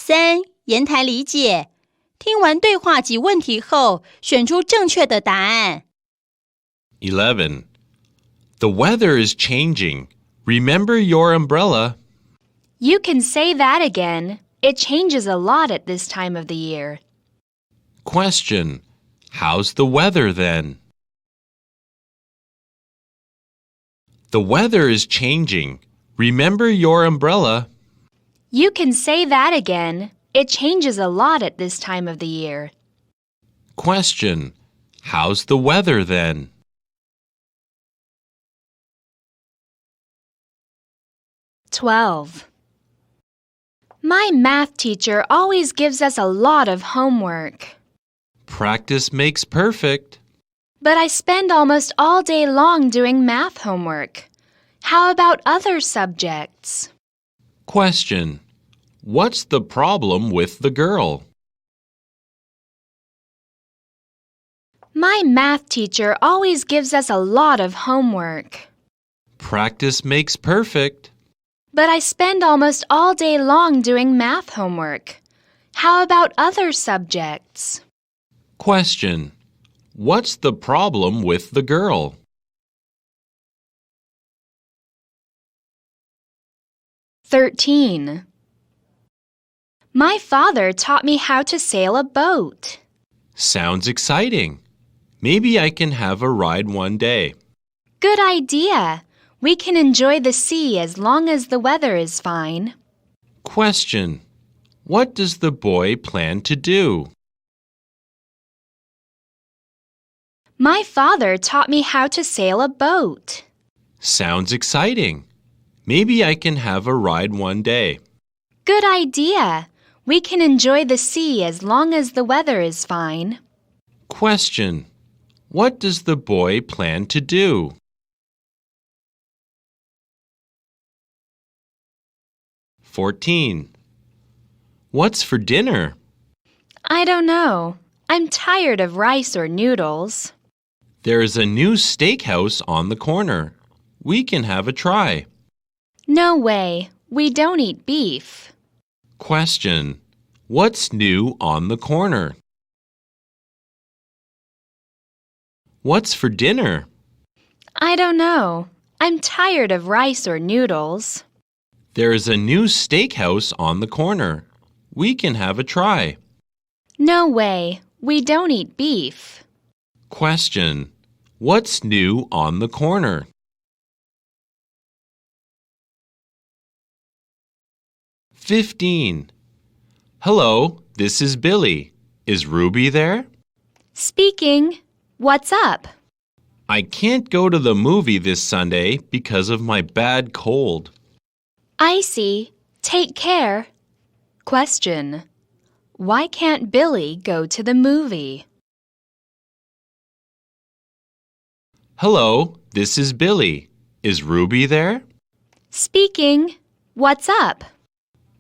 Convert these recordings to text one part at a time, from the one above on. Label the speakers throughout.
Speaker 1: 3. 言谈理解。听完对话及问题后，选出正确的答案。
Speaker 2: 11. The weather is changing. Remember your umbrella.
Speaker 3: You can say that again. It changes a lot at this time of the year.
Speaker 2: Question. How's the weather then? The weather is changing. Remember your umbrella.
Speaker 3: You can say that again. It changes a lot at this time of the year.
Speaker 2: Question. How's the weather then?
Speaker 3: My math teacher always gives us a lot of homework.
Speaker 2: Practice makes perfect.
Speaker 3: But I spend almost all day long doing math homework. How about other subjects?
Speaker 2: Question. What's the problem with the girl?
Speaker 3: My math teacher always gives us a lot of homework.
Speaker 2: Practice makes perfect.
Speaker 3: But I spend almost all day long doing math homework. How about other subjects?
Speaker 2: Question. What's the problem with the girl?
Speaker 3: My father taught me how to sail a boat.
Speaker 2: Sounds exciting. Maybe I can have a ride one day.
Speaker 3: Good idea. We can enjoy the sea as long as the weather is fine.
Speaker 2: Question. What does the boy plan to do?
Speaker 3: My father taught me how to sail a boat.
Speaker 2: Sounds exciting. Maybe I can have a ride one day.
Speaker 3: Good idea. We can enjoy the sea as long as the weather is fine.
Speaker 2: Question. What does the boy plan to do? What's for dinner?
Speaker 3: I don't know. I'm tired of rice or noodles.
Speaker 2: There is a new steakhouse on the corner. We can have a try.
Speaker 3: No way. We don't eat beef.
Speaker 2: Question. What's new on the corner? What's for dinner?
Speaker 3: I don't know. I'm tired of rice or noodles.
Speaker 2: There is a new steakhouse on the corner. We can have a try.
Speaker 3: No way. We don't eat beef.
Speaker 2: Question. What's new on the corner? Hello, this is Billy. Is Ruby there?
Speaker 3: Speaking. What's up?
Speaker 2: I can't go to the movie this Sunday because of my bad cold.
Speaker 3: I see. Take care. Question. Why can't Billy go to the movie?
Speaker 2: Hello, this is Billy. Is Ruby there?
Speaker 3: Speaking. What's up?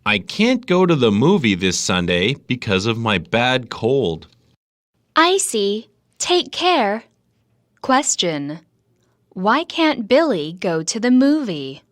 Speaker 2: I can't go to the movie this Sunday because of my bad cold.
Speaker 3: I see. Take care. Question. Why can't Billy go to the movie?